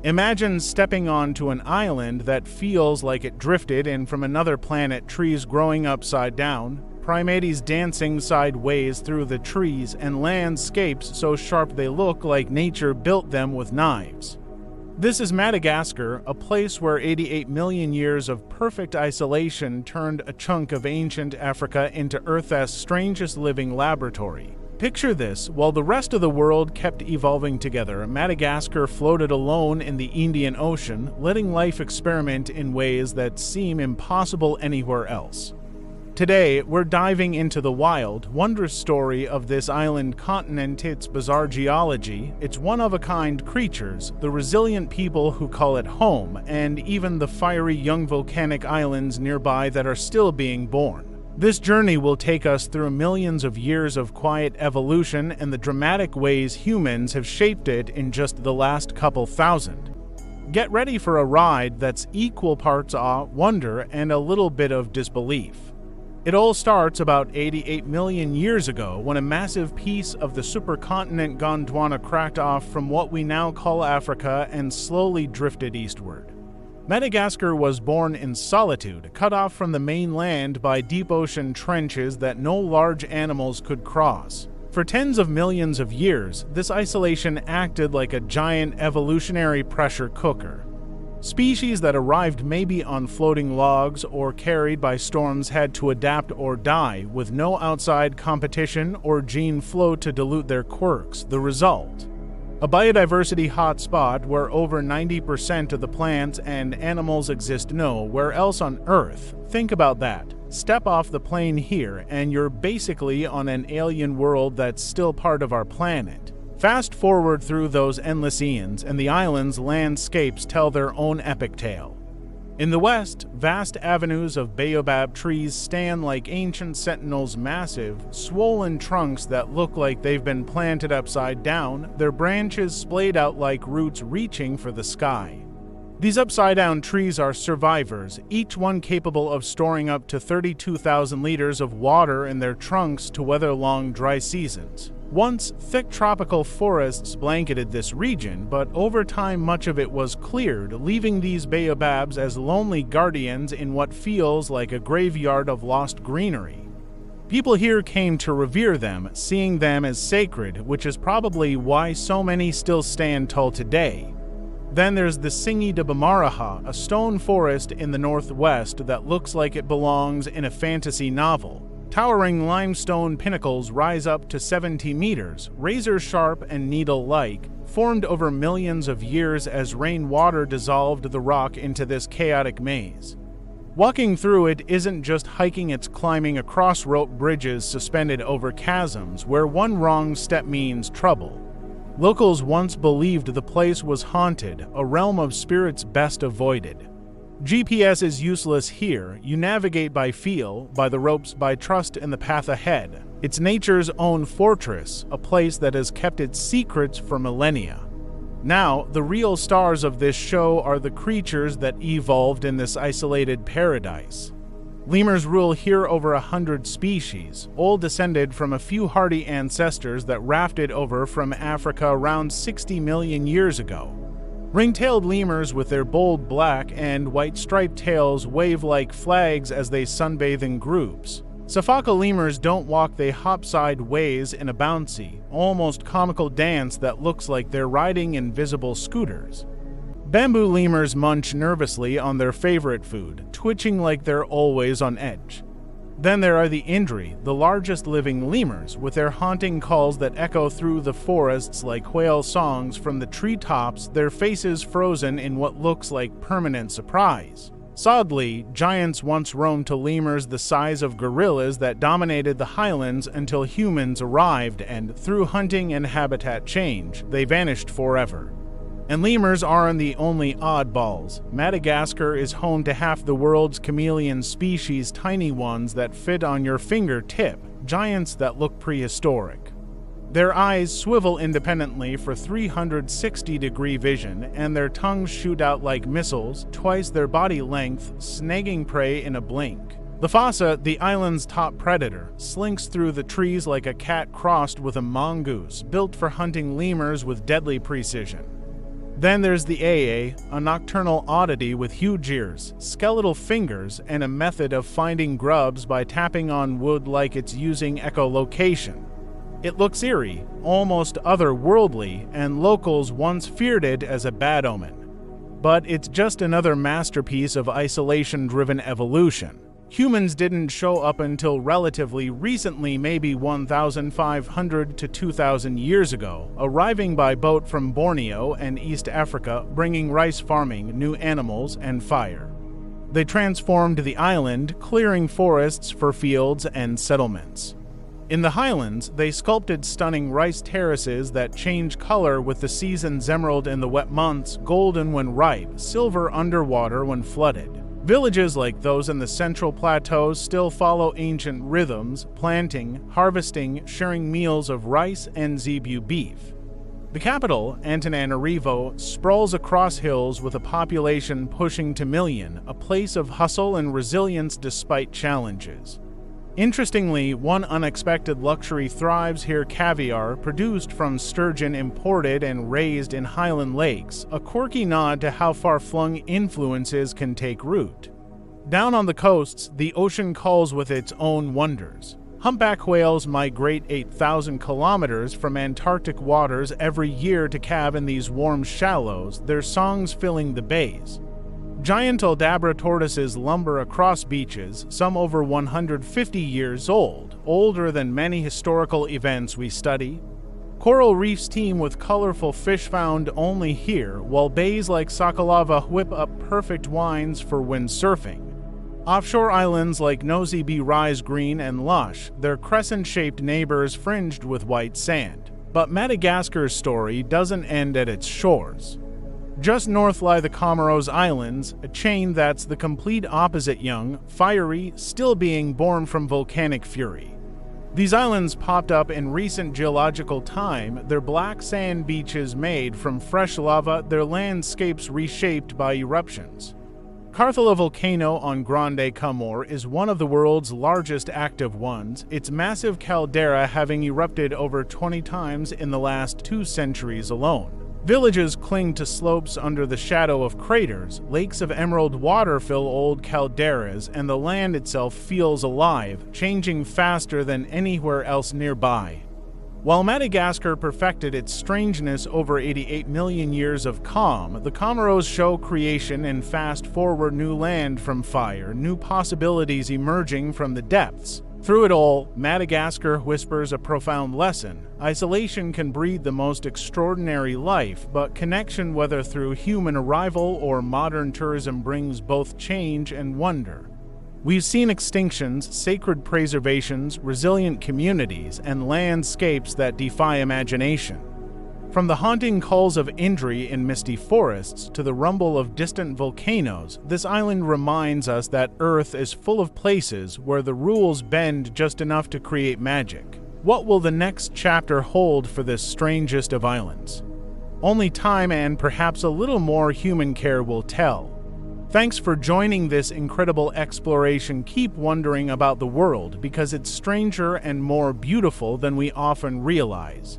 Imagine stepping onto an island that feels like it drifted in from another planet, trees growing upside down, primates dancing sideways through the trees, and landscapes so sharp they look like nature built them with knives. This is Madagascar, a place where 88 million years of perfect isolation turned a chunk of ancient Africa into Earth's strangest living laboratory. Picture this: while the rest of the world kept evolving together, Madagascar floated alone in the Indian Ocean, letting life experiment in ways that seem impossible anywhere else. Today, we're diving into the wild, wondrous story of this island continent, its bizarre geology, its one-of-a-kind creatures, the resilient people who call it home, and even the fiery young volcanic islands nearby that are still being born. This journey will take us through millions of years of quiet evolution and the dramatic ways humans have shaped it in just the last couple thousand. Get ready for a ride that's equal parts awe, wonder, and a little bit of disbelief. It all starts about 88 million years ago when a massive piece of the supercontinent Gondwana cracked off from what we now call Africa and slowly drifted eastward. Madagascar was born in solitude, cut off from the mainland by deep ocean trenches that no large animals could cross. For tens of millions of years, this isolation acted like a giant evolutionary pressure cooker. Species that arrived maybe on floating logs or carried by storms had to adapt or die, with no outside competition or gene flow to dilute their quirks. The result: a biodiversity hotspot where over 90% of the plants and animals exist nowhere else on Earth. Think about that. Step off the plane here, and you're basically on an alien world that's still part of our planet. Fast forward through those endless eons, and the island's landscapes tell their own epic tale. In the west, vast avenues of baobab trees stand like ancient sentinels, massive, swollen trunks that look like they've been planted upside down, their branches splayed out like roots reaching for the sky. These upside-down trees are survivors, each one capable of storing up to 32,000 liters of water in their trunks to weather long dry seasons. Once, thick tropical forests blanketed this region, but over time much of it was cleared, leaving these baobabs as lonely guardians in what feels like a graveyard of lost greenery. People here came to revere them, seeing them as sacred, which is probably why so many still stand tall today. Then there's the Tsingy de Bemaraha, a stone forest in the northwest that looks like it belongs in a fantasy novel. Towering limestone pinnacles rise up to 70 meters, razor-sharp and needle-like, formed over millions of years as rainwater dissolved the rock into this chaotic maze. Walking through it isn't just hiking, it's climbing across rope bridges suspended over chasms where one wrong step means trouble. Locals once believed the place was haunted, a realm of spirits best avoided. GPS is useless here. You navigate by feel, by the ropes, by trust in the path ahead. It's nature's own fortress, a place that has kept its secrets for millennia. Now, the real stars of this show are the creatures that evolved in this isolated paradise. Lemurs rule here over 100 species, all descended from a few hardy ancestors that rafted over from Africa around 60 million years ago. Ring-tailed lemurs with their bold black and white striped tails wave like flags as they sunbathe in groups. Safaka lemurs don't walk, they hop sideways in a bouncy, almost comical dance that looks like they're riding invisible scooters. Bamboo lemurs munch nervously on their favorite food, twitching like they're always on edge. Then there are the Indri, the largest living lemurs, with their haunting calls that echo through the forests like whale songs from the treetops, their faces frozen in what looks like permanent surprise. Sadly, giants once roamed to lemurs the size of gorillas that dominated the highlands until humans arrived and, through hunting and habitat change, they vanished forever. And lemurs aren't the only oddballs. Madagascar is home to half the world's chameleon species, tiny ones that fit on your fingertip, giants that look prehistoric. Their eyes swivel independently for 360-degree vision, and their tongues shoot out like missiles, twice their body length, snagging prey in a blink. The fossa, the island's top predator, slinks through the trees like a cat crossed with a mongoose, built for hunting lemurs with deadly precision. Then there's the a nocturnal oddity with huge ears, skeletal fingers, and a method of finding grubs by tapping on wood like it's using echolocation. It looks eerie, almost otherworldly, and locals once feared it as a bad omen. But it's just another masterpiece of isolation-driven evolution. Humans didn't show up until relatively recently, maybe 1,500 to 2,000 years ago, arriving by boat from Borneo and East Africa, bringing rice farming, new animals, and fire. They transformed the island, clearing forests for fields and settlements. In the highlands, they sculpted stunning rice terraces that change color with the season's emerald in the wet months, golden when ripe, silver underwater when flooded. Villages like those in the central plateaus still follow ancient rhythms, planting, harvesting, sharing meals of rice and zebu beef. The capital, Antananarivo, sprawls across hills with a population pushing to million, a place of hustle and resilience despite challenges. Interestingly, one unexpected luxury thrives here: caviar, produced from sturgeon imported and raised in highland lakes, a quirky nod to how far-flung influences can take root. Down on the coasts, the ocean calls with its own wonders. Humpback whales migrate 8,000 kilometers from Antarctic waters every year to calve in these warm shallows, their songs filling the bays. Giant Aldabra tortoises lumber across beaches, some over 150 years old, older than many historical events we study. Coral reefs teem with colorful fish found only here, while bays like Sakalava whip up perfect wines for windsurfing. Offshore islands like Nosy rise green and lush, their crescent-shaped neighbors fringed with white sand. But Madagascar's story doesn't end at its shores. Just north lie the Comoros Islands, a chain that's the complete opposite: young, fiery, still being born from volcanic fury. These islands popped up in recent geological time, their black sand beaches made from fresh lava, their landscapes reshaped by eruptions. Karthala volcano on Grande Comore is one of the world's largest active ones, its massive caldera having erupted over 20 times in the last 2 centuries alone. Villages cling to slopes under the shadow of craters, lakes of emerald water fill old calderas, and the land itself feels alive, changing faster than anywhere else nearby. While Madagascar perfected its strangeness over 88 million years of calm, the Comoros show creation and fast-forward new land from fire, new possibilities emerging from the depths. Through it all, Madagascar whispers a profound lesson. Isolation can breed the most extraordinary life, but connection, whether through human arrival or modern tourism, brings both change and wonder. We've seen extinctions, sacred preservations, resilient communities, and landscapes that defy imagination. From the haunting calls of Indri in misty forests to the rumble of distant volcanoes, this island reminds us that Earth is full of places where the rules bend just enough to create magic. What will the next chapter hold for this strangest of islands? Only time and perhaps a little more human care will tell. Thanks for joining this incredible exploration. Keep wondering about the world, because it's stranger and more beautiful than we often realize.